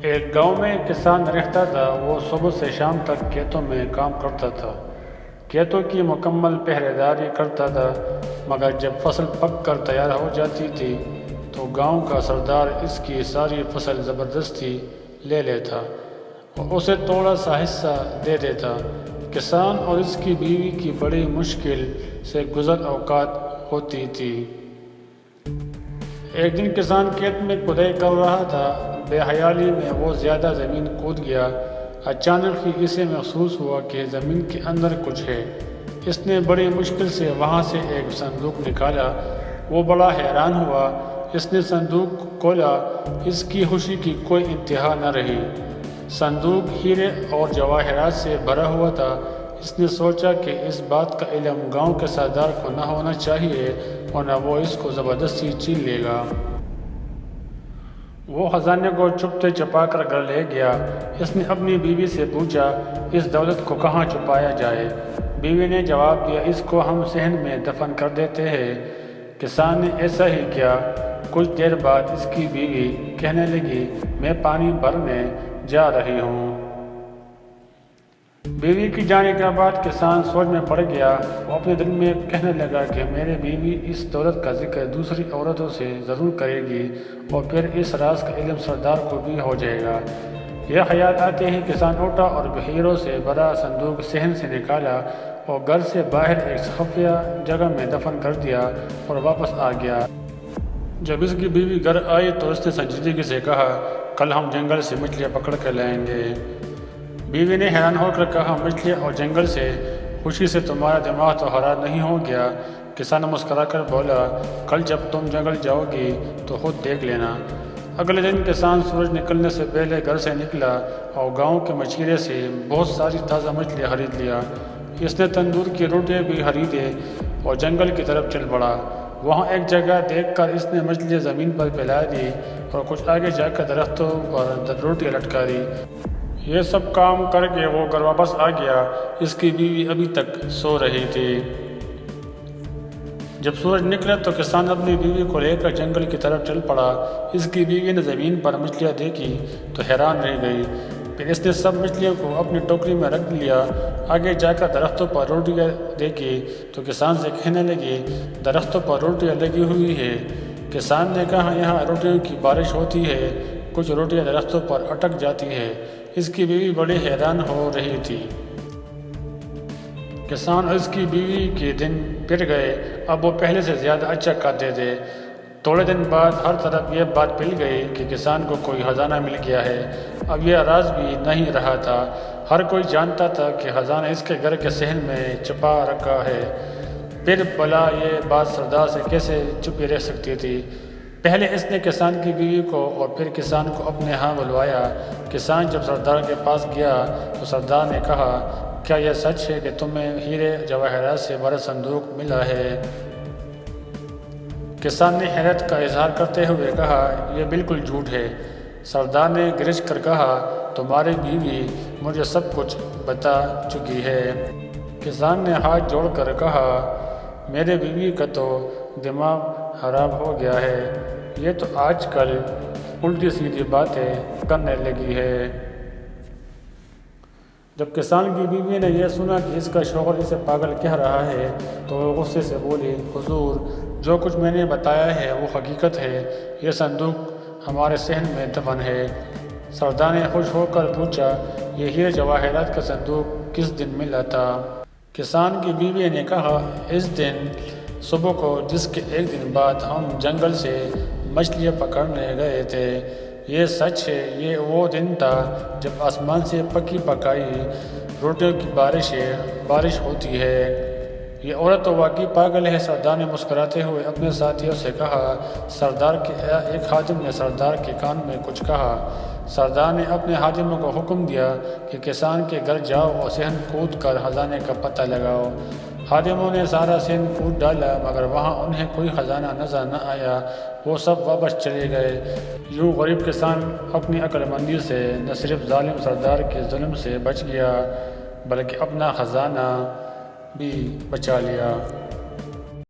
ایک گاؤں میں ایک کسان رہتا تھا۔ وہ صبح سے شام تک کھیتوں میں کام کرتا تھا، کھیتوں کی مکمل پہرے داری کرتا تھا، مگر جب فصل پک کر تیار ہو جاتی تھی تو گاؤں کا سردار اس کی ساری فصل زبردستی لے لیتا اور اسے تھوڑا سا حصہ دے دیتا۔ کسان اور اس کی بیوی کی بڑی مشکل سے گزر اوقات ہوتی تھی۔ ایک دن کسان کھیت میں کھدائی کر رہا تھا، بے خیالی میں وہ زیادہ زمین کھود گیا۔ اچانک ہی اسے محسوس ہوا کہ زمین کے اندر کچھ ہے۔ اس نے بڑی مشکل سے وہاں سے ایک صندوق نکالا۔ وہ بڑا حیران ہوا۔ اس نے صندوق کھولا، اس کی خوشی کی کوئی انتہا نہ رہی۔ صندوق ہیرے اور جواہرات سے بھرا ہوا تھا۔ اس نے سوچا کہ اس بات کا علم گاؤں کے سردار کو نہ ہونا چاہیے ورنہ وہ اس کو زبردستی چھین لے گا۔ وہ خزانے کو چپتے چھپا کر گھر لے گیا۔ اس نے اپنی بیوی سے پوچھا، اس دولت کو کہاں چھپایا جائے؟ بیوی نے جواب دیا، اس کو ہم صحن میں دفن کر دیتے ہیں۔ کسان نے ایسا ہی کیا۔ کچھ دیر بعد اس کی بیوی کہنے لگی، میں پانی بھرنے جا رہی ہوں۔ بیوی کی جانے کے بعد کسان سوچ میں پڑ گیا۔ وہ اپنے دل میں کہنے لگا کہ میری بیوی اس دولت کا ذکر دوسری عورتوں سے ضرور کرے گی اور پھر اس راز کا علم سردار کو بھی ہو جائے گا۔ یہ خیال آتے ہی کسان اٹھا اور ہیروں سے بھرا صندوق صحن سے نکالا اور گھر سے باہر ایک خفیہ جگہ میں دفن کر دیا اور واپس آ گیا۔ جب اس کی بیوی گھر آئی تو اس نے سنجیدگی سے کہا، کل ہم جنگل سے مچھلیاں پکڑ کر لائیں گے۔ بیوی نے حیران ہو کر کہا، مچھلیاں اور جنگل سے؟ خوشی سے تمہارا دماغ تو خراب نہیں ہو گیا؟ کسان مسکرا کر بولا، کل جب تم جنگل جاؤ گی تو خود دیکھ لینا۔ اگلے دن کسان سورج نکلنے سے پہلے گھر سے نکلا اور گاؤں کے مچھیرے سے بہت ساری تازہ مچھلیاں خرید لیا۔ اس نے تندور کی روٹیاں بھی خریدے اور جنگل کی طرف چل پڑا۔ وہاں ایک جگہ دیکھ کر اس نے مچھلیاں زمین پر پھیلا دی اور کچھ آگے جا کر درختوں پر روٹیاں لٹکا دی۔ یہ سب کام کر کے وہ گھر واپس آ گیا۔ اس کی بیوی ابھی تک سو رہی تھی۔ جب سورج نکلا تو کسان اپنی بیوی کو لے کر جنگل کی طرف چل پڑا۔ اس کی بیوی نے زمین پر مچھلیاں دیکھی تو حیران رہ گئی۔ پھر اس نے سب مچھلیوں کو اپنی ٹوکری میں رکھ لیا۔ آگے جا کر درختوں پر روٹیاں دیکھی تو کسان سے کہنے لگی، درختوں پر روٹیاں لگی ہوئی ہے۔ کسان نے کہا، یہاں روٹیوں کی بارش ہوتی ہے، کچھ روٹیاں درختوں پر اٹک جاتی ہیں۔ اس کی بیوی بڑی حیران ہو رہی تھی۔ کسان اور اس کی بیوی کے دن پھر گئے۔ اب وہ پہلے سے زیادہ اچھا کھاتے تھے۔ تھوڑے دن بعد ہر طرف یہ بات پھیل گئی کہ کسان کو کوئی خزانہ مل گیا ہے۔ اب یہ راز بھی نہیں رہا تھا، ہر کوئی جانتا تھا کہ خزانہ اس کے گھر کے صحن میں چھپا رکھا ہے۔ پھر بھلا یہ بات سردار سے کیسے چھپی رہ سکتی تھی؟ پہلے اس نے کسان کی بیوی کو اور پھر کسان کو اپنے ہاں بلوایا۔ کسان جب سردار کے پاس گیا تو سردار نے کہا، کیا یہ سچ ہے کہ تمہیں ہیرے جواہرات سے بھرا صندوق ملا ہے؟ کسان نے حیرت کا اظہار کرتے ہوئے کہا، یہ بالکل جھوٹ ہے۔ سردار نے گرج کر کہا، تمہاری بیوی مجھے سب کچھ بتا چکی ہے۔ کسان نے ہاتھ جوڑ کر کہا، میرے بیوی کا تو دماغ خراب ہو گیا ہے، یہ تو آج کل الٹی سیدھی باتیں کرنے لگی ہے۔ جب کسان کی بیوی نے یہ سنا کہ اس کا شوہر اسے پاگل کہہ رہا ہے تو وہ غصے سے بولی، حضور، جو کچھ میں نے بتایا ہے وہ حقیقت ہے، یہ صندوق ہمارے صحن میں دفن ہے۔ سردار نے خوش ہو کر پوچھا، یہ ہیرے جواہرات کا صندوق کس دن ملا تھا؟ کسان کی بیوی نے کہا، اس دن صبح کو، جس کے ایک دن بعد ہم جنگل سے مچھلیاں پکڑنے گئے تھے۔ یہ سچ ہے، یہ وہ دن تھا جب آسمان سے پکی پکائی روٹیوں کی بارش ہوتی ہے۔ یہ عورت تو واقعی پاگل ہے۔ سردار نے مسکراتے ہوئے اپنے ساتھیوں سے کہا۔ سردار کے ایک خادم نے سردار کے کان میں کچھ کہا۔ سردار نے اپنے خادموں کو حکم دیا کہ کسان کے گھر جاؤ اور صحن کھود کر خزانے کا پتہ لگاؤ۔ خادموں نے سارا صحن کھود ڈالا مگر وہاں انہیں کوئی خزانہ نظر نہ آیا۔ وہ سب واپس چلے گئے۔ یوں غریب کسان اپنی عقل مندی سے نہ صرف ظالم سردار کے ظلم سے بچ گیا بلکہ اپنا خزانہ بھی بچا لیا۔